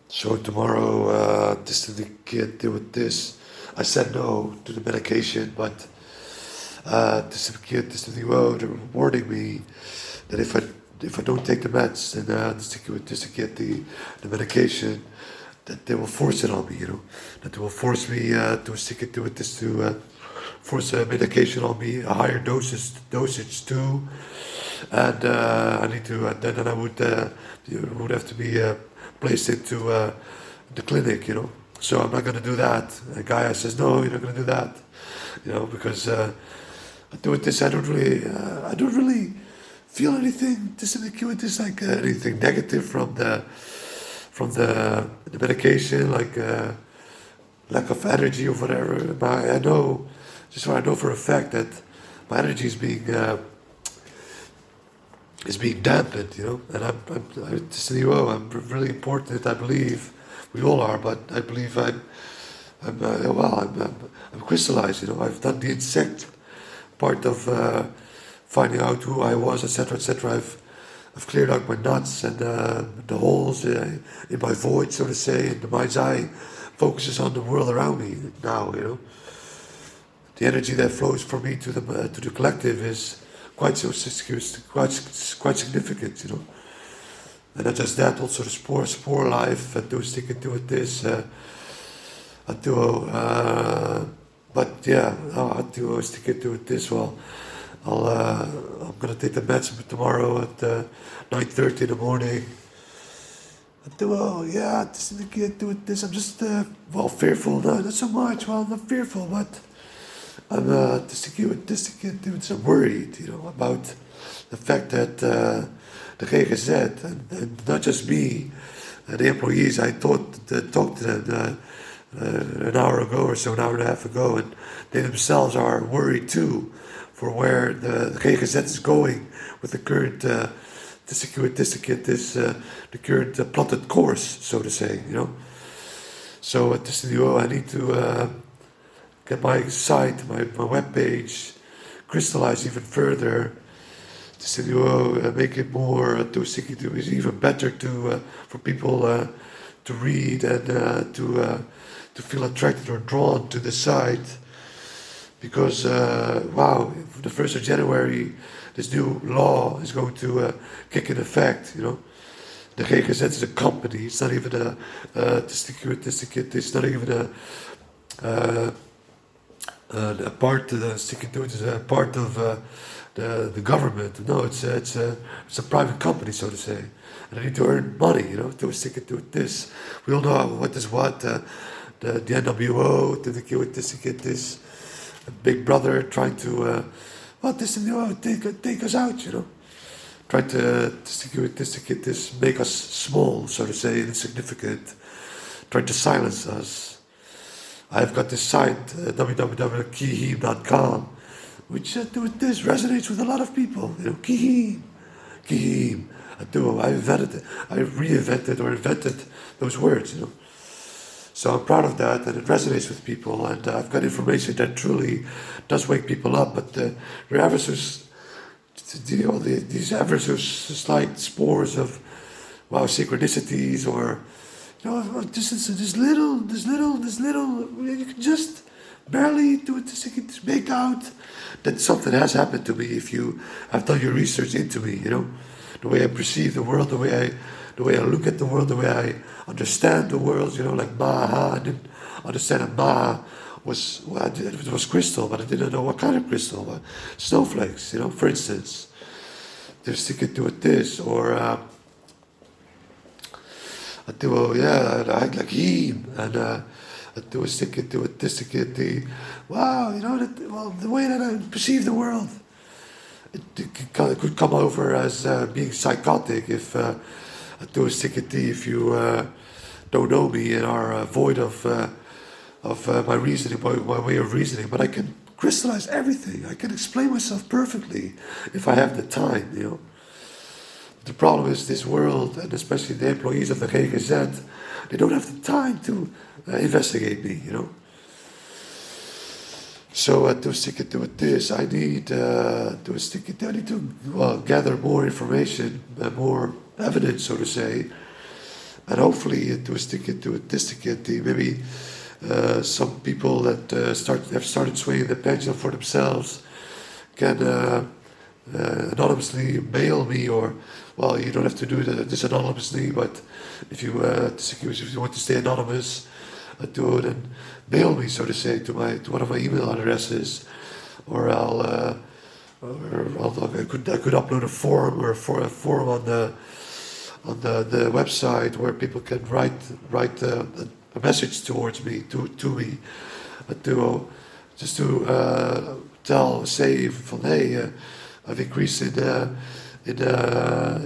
So tomorrow, this to the kid deal with this. I said no to the medication, but this to the kid, this to the road, they're warning me that if I don't take the meds and this to get the medication, that they will force it on me. That they will force me to stick it to it. This to force a medication on me, a higher dosage too, and I need to. Then I would have to be placed into the clinic. So I'm not going to do that. The guy says, no, you're not going to do that. Because doing this, I don't really feel anything. This is like anything negative from the medication, like lack of energy or whatever. But I know, just what I know for a fact that my energy is being dampened, and I'm just saying, oh, I'm really important. I believe we all are, but I believe I'm crystallized. I've done the insect part of finding out who I was, etc., etc. I've cleared out my nuts and the holes in my void, so to say, and the mind's eye focuses on the world around me now. The energy that flows from me to the collective is quite significant. And not just that, also the spore life. I do stick into it. This I do, but yeah, I do stick into it. This well. I'm gonna take the meds tomorrow at 9:30 in the morning. I do, oh yeah, this is the kid doing this. I'm just fearful. No, not so much. Well, I'm not fearful, but I'm just I'm worried, about the fact that the GGZ and not just me, the employees. I talked to them an hour ago or so, an hour and a half ago, and they themselves are worried too for where the GGZ is going with the current the current plotted course, so to say. So at this I need to get my site, my web page, crystallize even further. To make it more to is even better to for people to read and to feel attracted or drawn to the site. Because wow, the 1st of January, this new law is going to kick in effect. The GGZ is a company. It's not even it's not even a part of the is a part of the government. No, it's a private company, so to say, and I need to earn money. To stick it to this. We all know what is what. The NWO to this Big Brother trying to take us out. Trying to make us small, so to say, insignificant. Trying to silence us. I've got this site, www.kihim.com, which this resonates with a lot of people. Kihim. I reinvented or invented those words. So I'm proud of that, and it resonates with people. And I've got information that truly does wake people up. But there are ever these ever so slight spores of synchronicities or just this little. You can just barely do it to make out that something has happened to me if you have done your research into me. The way I perceive the world, the way I look at the world, the way I understand the world. Like Maha. I didn't understand that Maha it was crystal, but I didn't know what kind of crystal. Snowflakes, for instance. They're sticking to it this or. I do, I act like him, and I do stick it to it, this to get the, wow, the way that I perceive the world, it could come over as being psychotic if I do stick it to if you don't know me and are void of my reasoning, my way of reasoning, but I can crystallize everything. I can explain myself perfectly if I have the time. The problem is this world, and especially the employees of the GGZ, they don't have the time to investigate me, So to stick it to this, I need to gather more information, more evidence, so to say, and hopefully to stick it to maybe some people that have started swaying the pendulum for themselves can anonymously mail me, or well, you don't have to do this anonymously, but if you want to stay anonymous, then mail me, so to say, to one of my email addresses, or I could upload a form or a form on the website where people can write a message towards me to me, just to say from hey, I've increased in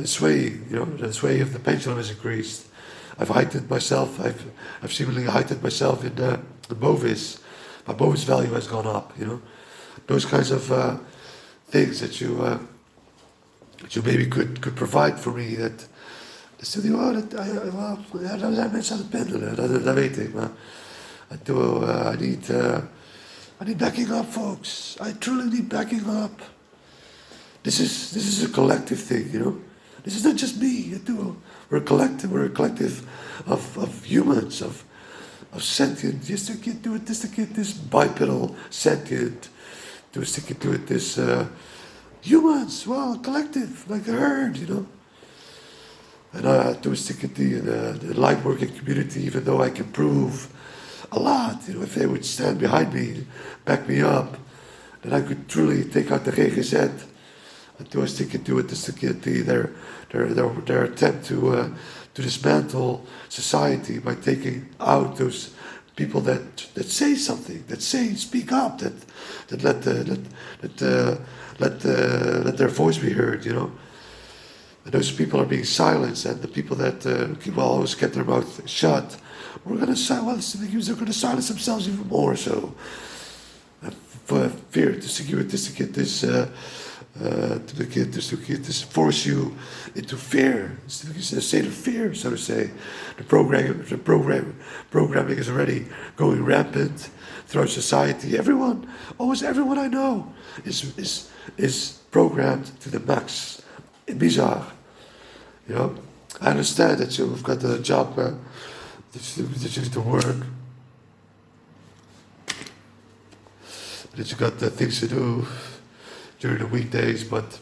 sway, the sway of the pendulum has increased. I've heightened myself. I've seemingly heightened myself in the Bovis. My Bovis value has gone up. Those kinds of things that you maybe could provide for me. Dat studio, daar mensen aan het pendelen. Dat weet ik. Maar I need backing up, folks. I truly need backing up. This is a collective thing, This is not just me. We're a collective. We're a collective of humans, of sentient. Just to get to it, this bipedal sentient. To stick it to it, this humans. Well, collective, like a herd, And to stick it to the light working community, even though I can prove a lot, if they would stand behind me, back me up, then I could truly take out the GGZ. To stick it to it, their attempt to dismantle society by taking out those people that say something, that speak up, that let their voice be heard, And those people are being silenced, and the people that always kept their mouth shut, they're going to silence themselves even more. So, for fear to get this. To force you into fear, a state of fear, so to say. The programming is already going rampant throughout society. Almost everyone I know is programmed to the max. Bizarre, I understand that you've got a job that you need to work, that you got things to do during the weekdays, but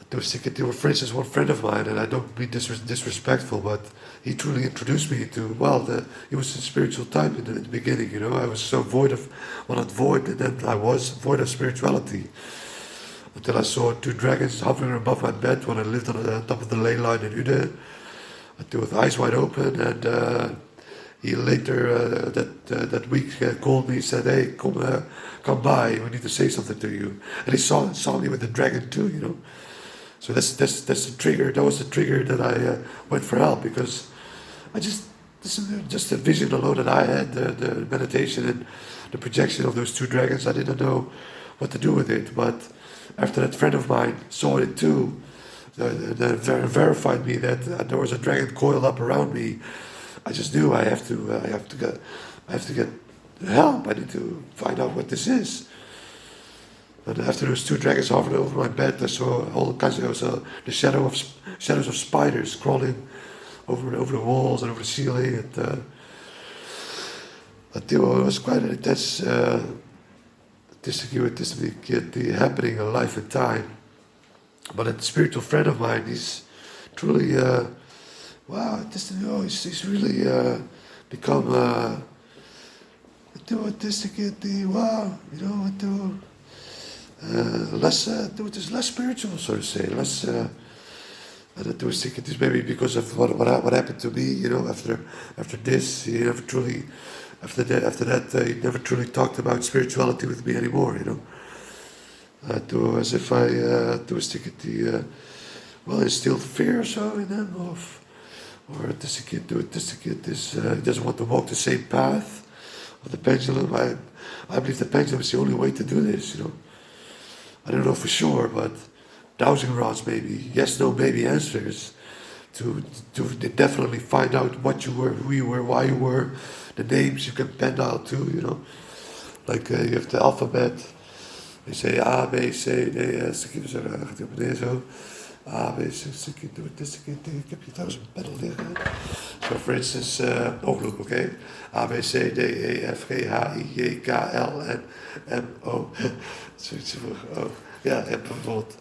for instance, one friend of mine, and I don't mean disrespectful, but he truly introduced me to, he was a spiritual type in the beginning, I was so void of spirituality, until I saw two dragons hovering above my bed when I lived on the top of the ley line in Ude, with eyes wide open, and he later that week called me and said, "Hey, come by. We need to say something to you." And he saw me with the dragon too, So that's the trigger. That was the trigger that I went for help, because this is just the vision alone that I had, the meditation and the projection of those two dragons. I didn't know what to do with it, but after that friend of mine saw it too, that verified me that there was a dragon coiled up around me. I just knew I have to get help. I need to find out what this is. And after those two dragons hovered over my bed, I saw all kinds of the shadows of spiders crawling over the walls and over the ceiling. And it was quite an intense happening in life and time. But a spiritual friend of mine, he's truly. He's really become less spiritual, so to say, less. It is maybe because of what happened to me, after this, he never truly, after that, he never truly talked about spirituality with me anymore, as if I instilled fear or so in him or this kid he doesn't want to walk the same path of the pendulum. I believe the pendulum is the only way to do this, I don't know for sure, but dowsing rods maybe, yes, no, maybe answers to definitely find out what you were, who you were, why you were, the names you can pen out too, Like you have the alphabet, you say A, B, C, D, S, so. A, B, C, sticky, do it, this, ik heb hier trouwens een pedal liggen. So for instance, oogloop, okay? A, B, C, D, E, F, G, H, I, J, K, L, N, M, O. Zoiets voor, oh. Ja, je hebt bijvoorbeeld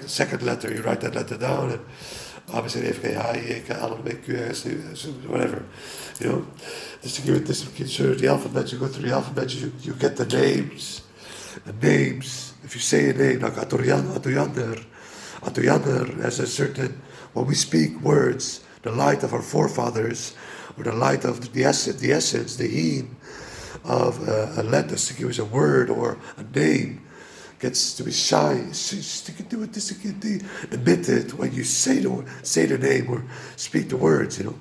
second letter, you write that letter down, and A, B, C, D, F, G, H, I, J, K, L, M, N, Q, R, S, T, whatever, you know? Just to give it this, so the alphabet, you go through the alphabet, you get the names. The names, if you say a name like Atoyander has a certain, when we speak words, the light of our forefathers, or the light of the essence, the heme of a letter, to give us a word or a name, gets to be emitted when you say the name or speak the words, you know.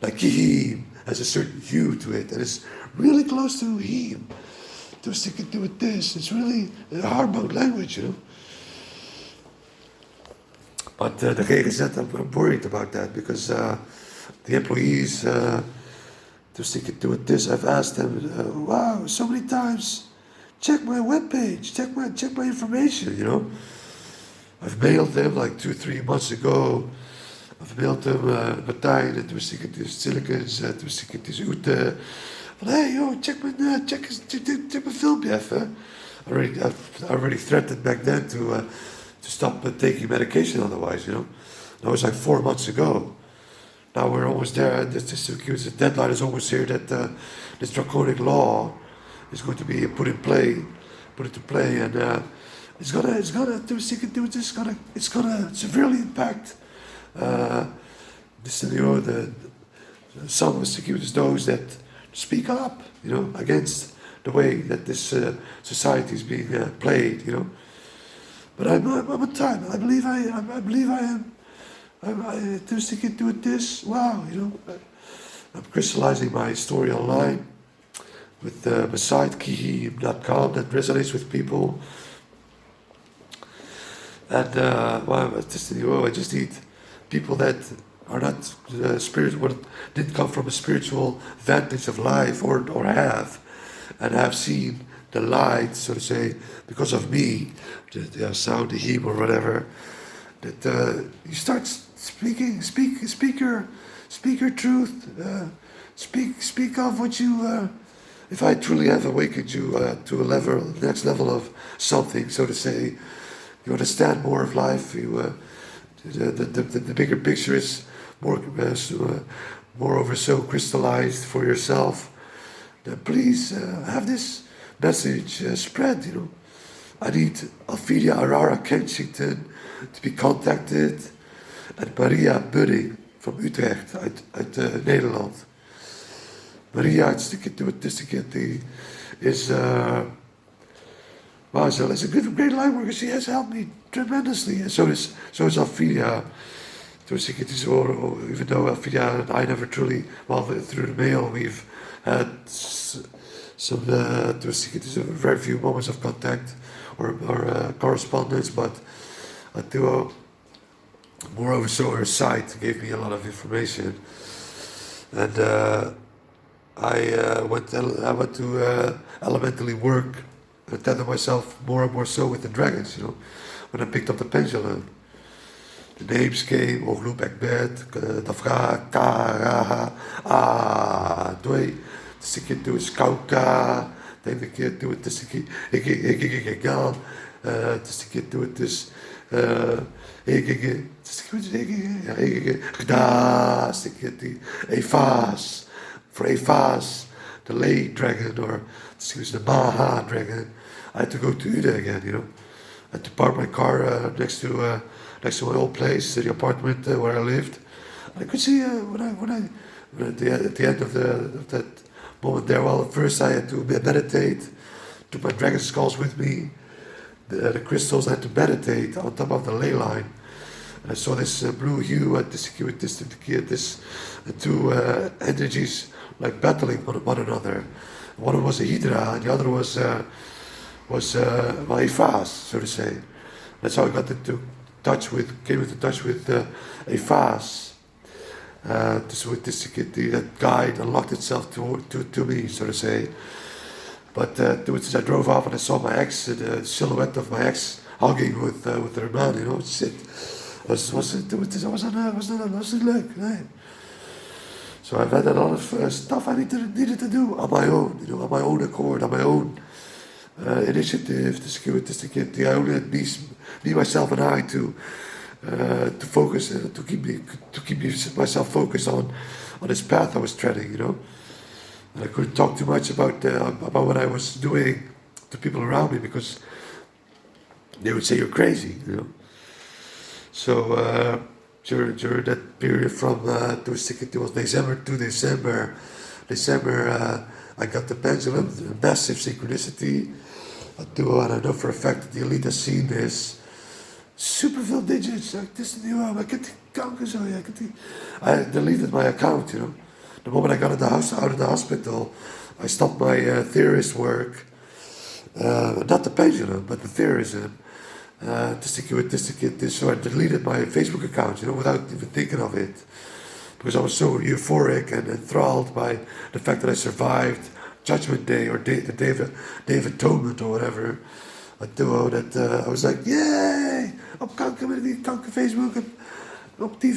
Like Kihim has a certain hue to it, and it's really close to heme. Dus ik do with this. It's really a hard-mode language, you know. But the GGZ, I'm worried about that because the employees, just they could do with this. I've asked them, wow, so many times, check my webpage, check my information, you know. I've mailed them like 2-3 months ago. I've mailed them Martijn, en toen wist ik het is Silicons, toen wist ik het is Ute. Hey, yo, check my filmpje even. I already threatened back then to stop taking medication otherwise, you know. That was like 4 months ago. Now we're almost there. The deadline is almost here that this draconic law is going to be put into play, and it's gonna severely impact some of the securities, those that speak up, you know, against the way that this society is being played, you know. But I'm on time. I believe I am. I'm sticking to this. Wow, you know. I'm crystallizing my story online with my site kihim.com that resonates with people. And I just need people that are not spiritual, didn't come from a spiritual vantage of life or have, and have seen the light, so to say, because of me, the sound, the hymn or whatever, that you start speak your truth, speak of what you, if I truly have awakened you to a next level of something, so to say, you understand more of life, you, the bigger picture is moreover so crystallized for yourself, then please have this message spread, you know. I need Alfidia Arara Kensington to be contacted, and Maria Budding from Utrecht uit Nederland. Maria, hartstikke die is is a great light worker. She has helped me tremendously, and so is Alfidia. Even though Alfidia and I never truly, through the mail, we've had some very few moments of contact or correspondence, but moreover, so her site gave me a lot of information, and I went to elementally work and attended myself more and more so with the dragons, you know, when I picked up the pendulum. The names came, Oglu Bekbet, Dafra, Kara, Doi, Tsiki to Skauka, then the kid do it, Tsiki, Igigan, Tsiki do it, this, Igig, Gda, Stikiti, Efas, for Efas, the lay dragon, or the Maha dragon. I had to go to Uda again, you know. I had to park my car next to my old place, the apartment where I lived. I could see at the end of that moment there. Well, at first I had to meditate, took my dragon skulls with me, the crystals. I had to meditate on top of the ley line. And I saw this blue hue at this two energies like battling one another. One was a Hydra, and the other was Ifas, so to say. That's how I got came into touch with Ifas. That guide unlocked itself to me, so to say. But as I drove off and I saw my ex, the silhouette of my ex hugging with her man, you know, wasn't leuk, nee. So I've had a lot of stuff I needed to do on my own, on my own accord, on my own initiative. I only had me, myself, and I to focus, to keep myself focused on this path I was treading, And I couldn't talk too much about what I was doing to people around me because they would say you're crazy, So during that period from it was December to December, I got the pendulum, the massive synchronicity. I don't know for a fact that the elite has seen this. Superveel digits, like this is nieuw, maar ik heb die kanker zo, ja, I deleted my account, The moment I got out of the hospital, I stopped my theorist work. Not the pendulum, but the theorism. So I deleted my Facebook account, without even thinking of it. Because I was so euphoric and enthralled by the fact that I survived Judgment Day or the Day of Atonement or whatever. I was like, yay! Op kanker met die kanker Facebook. Op die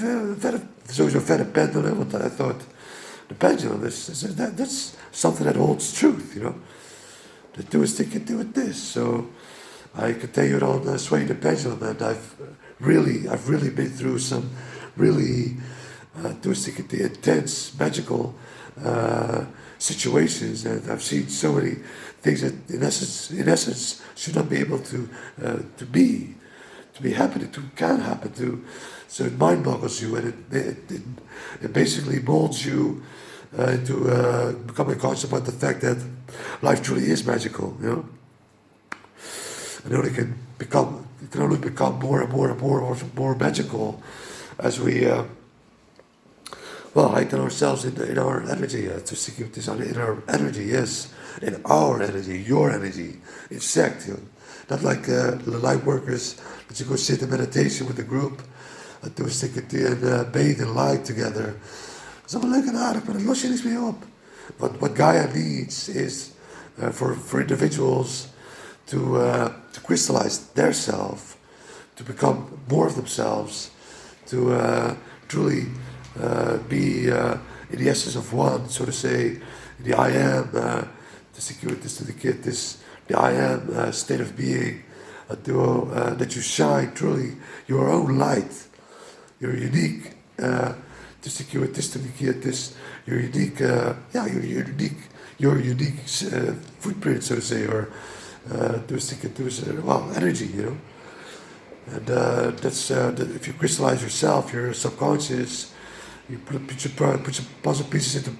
sowieso verder pendelen. Want I thought, the pendulum, that's something that holds truth, The do is thinking, do it this. So I continued on swaying the pendulum, and I've really been through some really intense, magical situations, and I've seen so many things that in essence should not be able to be happening, can happen to. So it mind boggles you, and it basically molds you into becoming conscious about the fact that life truly is magical, And it can only become more and more magical as we heighten ourselves in our energy. To secure this in our energy, yes, in our energy, your energy, insect. Not like the light workers that you go sit in meditation with the group and bathe in light together. Dat is allemaal leuk en aardig, maar dat los je niks meer op. What Gaia needs is for individuals to crystallize their self, to become more of themselves, to truly be in the essence of one, so to say, the I am, to secure this to the kid, the I am state of being, that you shine truly your own light, your unique, to secure this to the kid, your unique, your unique footprint, so to say, or energy, And that's if you crystallize yourself, your subconscious, you put your puzzle pieces into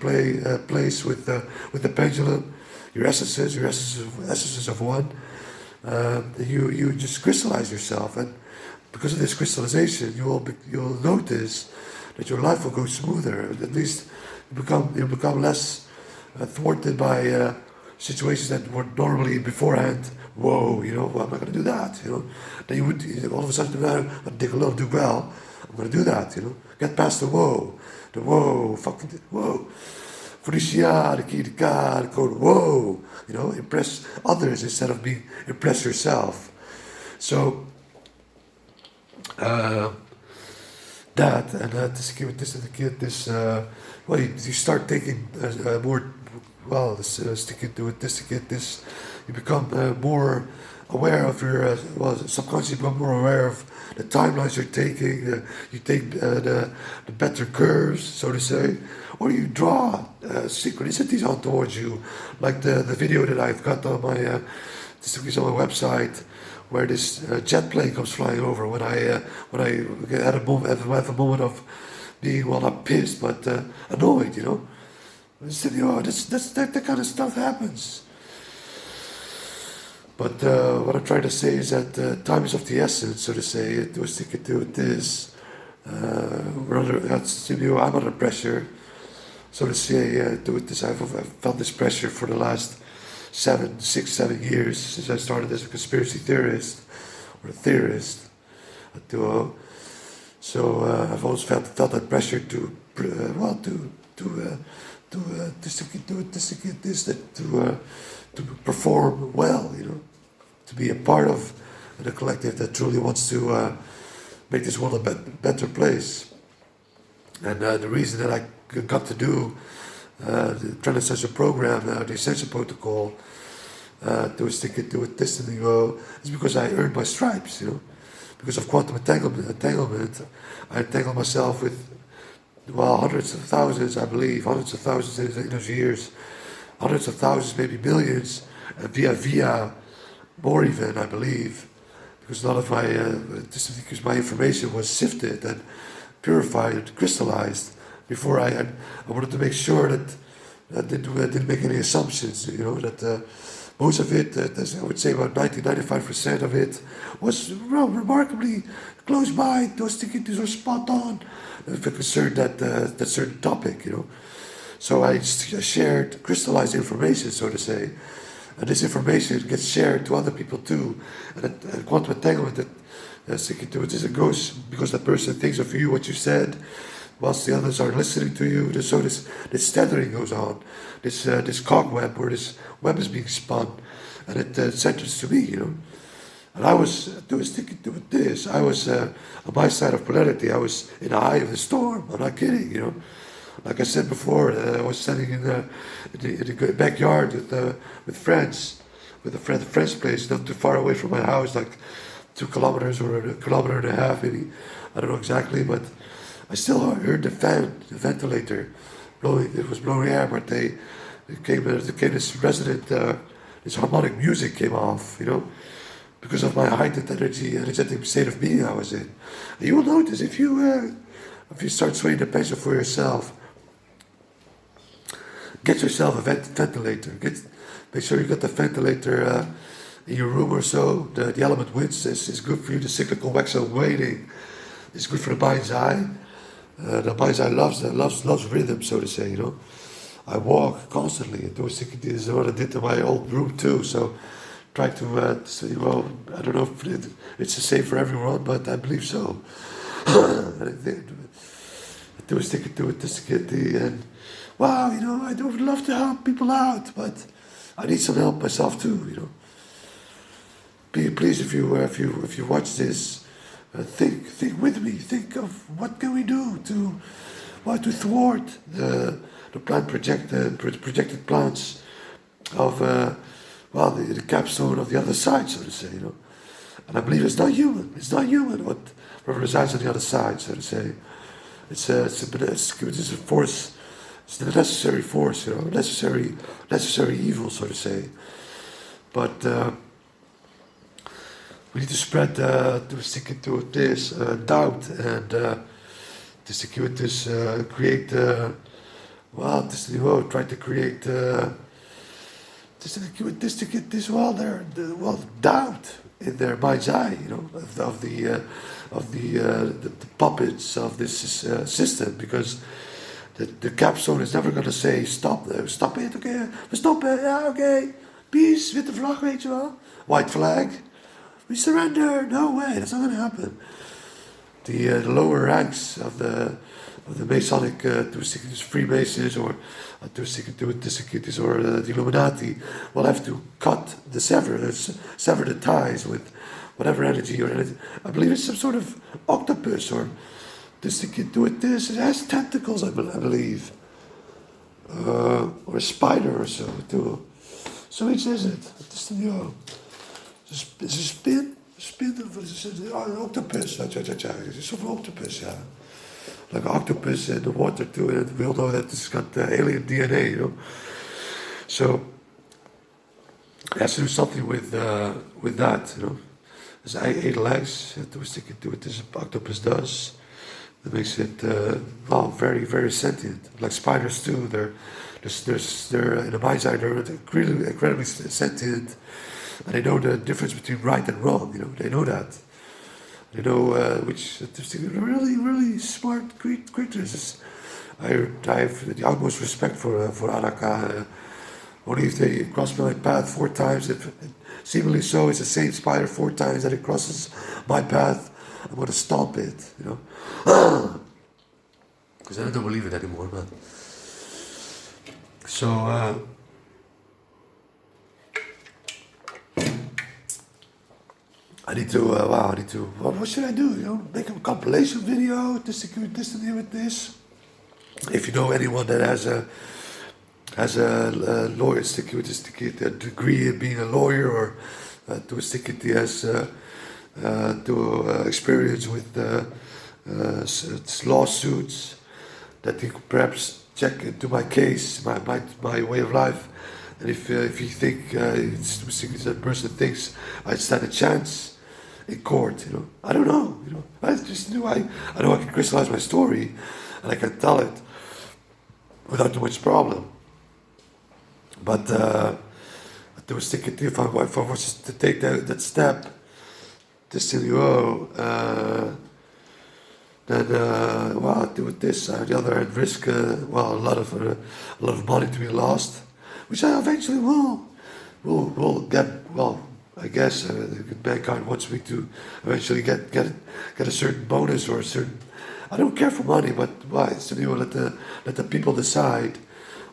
place with the pendulum, your essences of one. You just crystallize yourself, and because of this crystallization, you'll notice that your life will go smoother. At least you'll become less thwarted by situations that were normally beforehand. Whoa, I'm not going to do that. Then you would all of a sudden, I'm dig a little, do well. I'm going to do that. Get past the whoa, fucking whoa. For this year, the car, code whoa. Impress others instead of impress yourself. So that and this you start taking more. Sticking to it, you become more aware of your, subconsciously become more aware of the timelines you're taking. You take the better curves, so to say, or you draw synchronicities on towards you, like the video that I've got on my on my website, where this jet plane comes flying over. When I had a moment of being not pissed but annoyed, that kind of stuff happens. But what I'm trying to say is that time is of the essence, so to say. I'm under pressure, so to say. I've felt this pressure for the last 7 years since I started as a conspiracy theorist or a theorist. So I've always felt that pressure to perform well, to be a part of the collective that truly wants to make this world a better place. And the reason that I got to do the Transessential program, the Essential Protocol, to stick it to a destiny goal, is because I earned my stripes, because of quantum entanglement. I entangled myself with, hundreds of thousands, I believe, hundreds of thousands in those years, hundreds of thousands, maybe millions, via more even, I believe, because a lot of my, because my information was sifted and purified and crystallized before I wanted to make sure that I didn't make any assumptions, that most of it, I would say about 90-95% of it, was remarkably close by, those tickets were spot on, if it concerned that certain topic, So I shared crystallized information, so to say, and this information gets shared to other people too. And quantum entanglement, sticking to it, it goes because that person thinks of you, what you said, whilst the others are listening to you. So this tethering goes on, this cobweb, where this web is being spun, and it centers to me, And I was sticking to this. I was on my side of polarity. I was in the eye of the storm. I'm not kidding, Like I said before, I was standing in the backyard with friends, with a friend's place, not too far away from my house, like 2 kilometers or a kilometer and a half, maybe. I don't know exactly, but I still heard the ventilator blowing. It was blowing air, but there came this resonant, this harmonic music came off, because of my heightened energetic state of being I was in. And you will notice if you start swaying the pendulum for yourself, get yourself a ventilator. Make sure you got the ventilator in your room or so. The element winds is good for you. The cyclical wax waiting is good for the mind's eye. The mind's eye loves rhythm, so to say. I walk constantly. This is what I did in my old room too. So try to I don't know if it's the same for everyone, but I believe so. I do stick it to it, and wow, I would love to help people out, but I need some help myself too, Please, if you watch this, think with me. Think of what can we do to thwart the projected plans of the capstone of the other side, so to say, And I believe it's not human. It's not human what resides on the other side, so to say. It's a force. It's the necessary force, necessary evil, so to say. But we need to spread, to stick into this doubt and to stick with this, create, try to create, to get this doubt in their mind's eye, of the puppets of this system, because the capstone is never going to say stop it, okay, we stop it, yeah, okay, peace, witte vlag, weet je wel, white flag, we surrender, no way, that's not going to happen. The lower ranks of the Masonic Freemasons or Tusikitis or the Illuminati will have to sever the ties with whatever energy or anything. I believe it's some sort of octopus or this. It has tentacles, I believe, or a spider or so too. So which is it? Is it a spin? An octopus. It's sort of octopus, yeah. Like an octopus in the water too, and we all know that it's got alien DNA, So it has to do something with that, There's 8 legs to stick into it. This octopus does. That makes it very, very sentient. Like spiders too. They're in the mind's eye. They're incredibly sentient, and they know the difference between right and wrong. They know that. They know which really, really smart creatures. I have the utmost respect for Araka. Only if they cross my path 4 times, seemingly so, it's the same spider 4 times that it crosses my path, I'm going to stomp it, Because I don't believe it anymore, but... So, I need to, what should I do? Make a compilation video, this to do with this. If you know anyone that has a lawyer a degree in being a lawyer, or to has experience with lawsuits, that he could perhaps check into my case, my way of life, and if you think that person thinks I stand a chance in court, I don't know, I just knew I know I can crystallize my story, and I can tell it without too much problem. But I was thinking if I was to take that step, this to then do with this. On the other hand, risk a lot of money to be lost, which I eventually will get. Well, I guess mankind wants me to eventually get a certain bonus or a certain. I don't care for money, but why? So let the people decide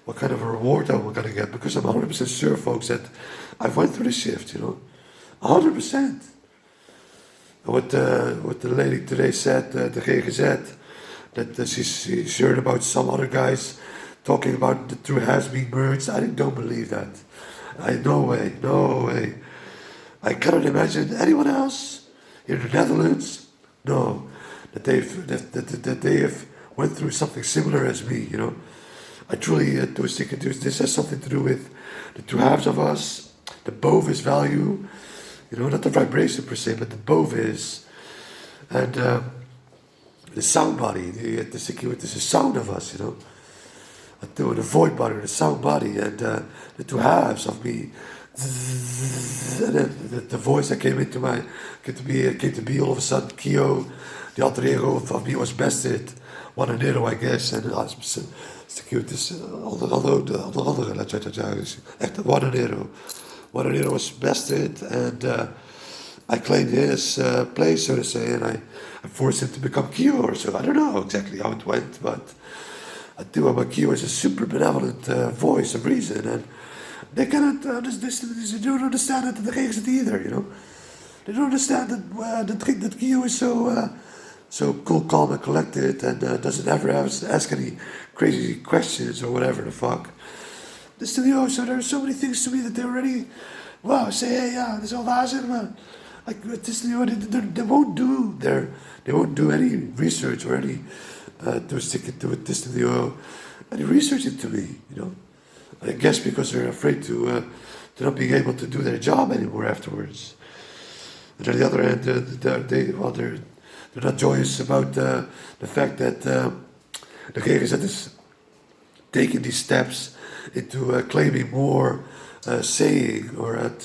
what kind of a reward I'm going to get, because I'm 100% sure, folks, that I've went through the shift. 100%. What the lady today said, the GGZ, that she's heard about some other guys talking about the two halves being merged. I don't believe that. No way. I cannot imagine anyone else in the Netherlands, that they have went through something similar as me. I truly was thinking this has something to do with the two halves of us, the bovis value. Not the vibration per se, but the bovis, and the sound body, the sound of us, the void body, the sound body, and the two halves of me, and then the voice that came to be all of a sudden, Kio, the alter ego of me was bested, Wananero, I guess, en het is onder andere, laat je het zeggen, echt Wananero. Wananero was bested, and I claimed his place, so to say, and I forced him to become Kyo, or so. I don't know exactly how it went, but I do. But Kyo is a super benevolent voice of reason, and they cannot they don't understand it. The Greeks either, They don't understand that Kyo is so cool, calm, and collected, and doesn't ever ask any crazy questions or whatever the fuck. So there are so many things to me that they already, say, hey, yeah, this is all awesome, man. Like they won't do any research or any to stick it to this any research into me, I guess because they're afraid to not being able to do their job anymore afterwards. And on the other hand, they're not joyous about the fact that the GGZ is taking these steps into claiming more saying, or that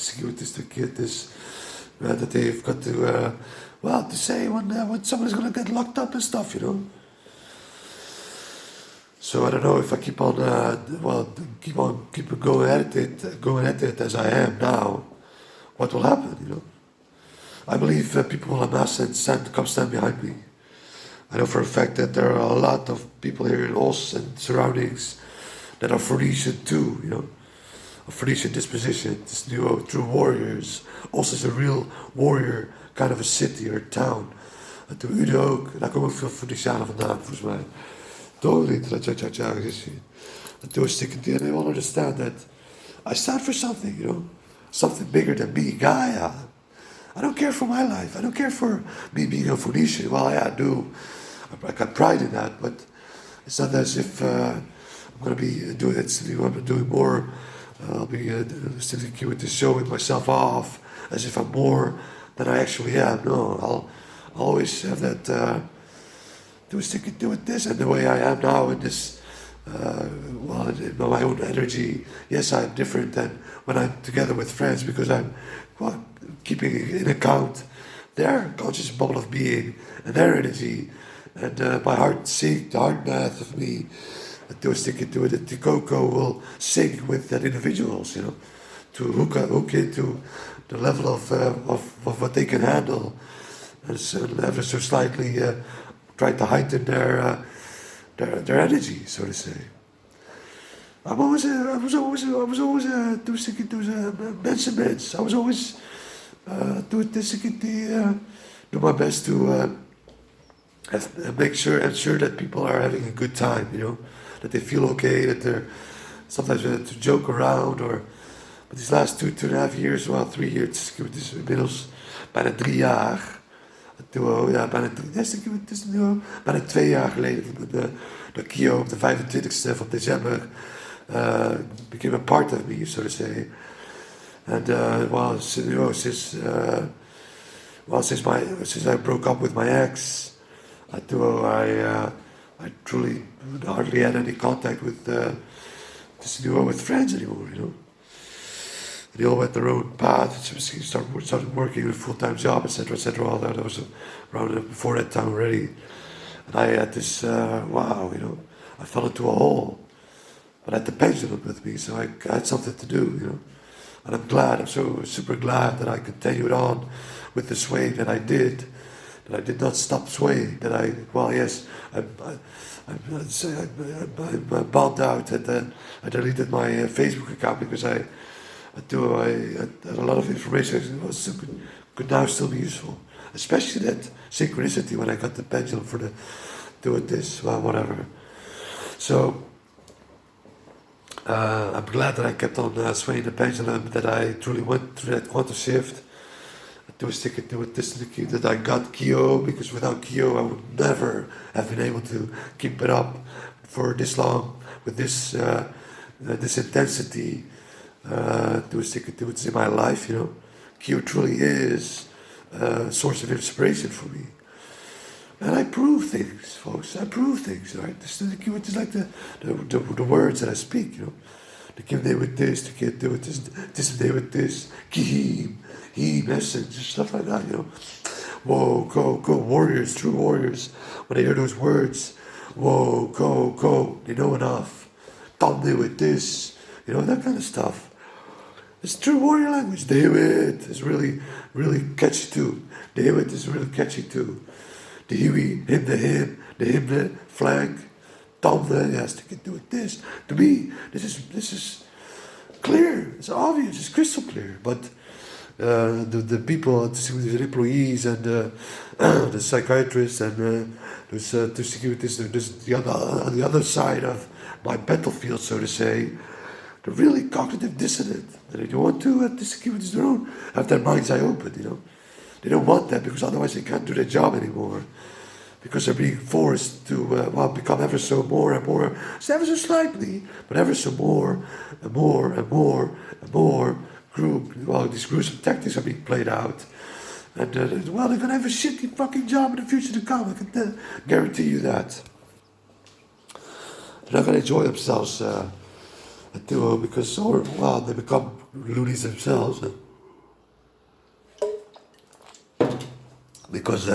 they've got to say when someone's going to get locked up and stuff, So I don't know if I keep on going at it as I am now, what will happen, I believe people will amass and come stand behind me. I know for a fact that there are a lot of people here in Os and surroundings that are Phoenician too, a Phoenician disposition, this new true warriors. Os is a real warrior kind of a city or town. En toen Udo ook, daar komen ook veel Phoenicianen vandaan volgens mij. Totally, dat je gezien. En toen was ik, they all understand that I stand for something, something bigger than me, Gaia. I don't care for my life. I don't care for me being a Phoenician. Well, yeah, I do. I got pride in that, but it's not as if I'm going to be doing it. I'm doing more. I'll be sitting with this show with myself off as if I'm more than I actually am. No, I'll always have that. Do with this, and the way I am now in this. In my own energy, yes, I'm different than when I'm together with friends, because I'm keeping in account their conscious bubble of being and their energy, and my heart seeing the heart math of me. To stick into it, the Coco will sing with that individuals, to hook into the level of what they can handle, and so ever so slightly try to heighten their energy, so to say. I was always mens. I was always do it this do my best to ensure that people are having a good time, that they feel okay, that they're sometimes to joke around but these last 2.5 years, well 3 years, het is inmiddels bijna 3 jaar. Ja, bijna 2 jaar geleden dat Kyo op de 25e van december became a part of me, so to say. And since I broke up with my ex, I truly hardly had any contact with with friends anymore. They all went their own path. Started working a full-time job, etc. All that. I was around before that time already, and I had this I fell into a hole, but I had the pendulum with me, so I had something to do. And I'm so super glad that I continued on with the swaying that I did not stop swaying. I bombed out and I deleted my Facebook account because I had a lot of information that could now still be useful, especially that synchronicity when I got the pendulum for doing this, well, whatever. So I'm glad that I kept on swaying the pendulum, that I truly went through that quantum shift, to stick it with this, that I got Kyo, because without Kyo I would never have been able to keep it up for this long, with this intensity, to stick it to it in my life. Kyo truly is a source of inspiration for me. And I prove things, folks. I prove things, right? It's just like the words that I speak, The give day with this, the kid do with this day with this, he message, stuff like that, Whoa, go, warriors, true warriors. When they hear those words, whoa, go, they know enough. Thunder with this, that kind of stuff. It's true warrior language. David is really, really catchy too. David is really catchy too. The Huey, him, the flank, thunder, yes, they can do it this. To me, this is clear, it's obvious, it's crystal clear. But the people, the employees and the psychiatrists and those two securities, on the other side of my battlefield, so to say, they're really cognitive dissonant. They don't want to the securities their own, have their mind's eye open, They don't want that because otherwise they can't do their job anymore. Because they're being forced to become ever so more and more, ever so slightly, but ever so more and more and more and more. These gruesome tactics are being played out. And they're going to have a shitty fucking job in the future to come. I can guarantee you that. They're not going to enjoy themselves because they become loonies themselves. Because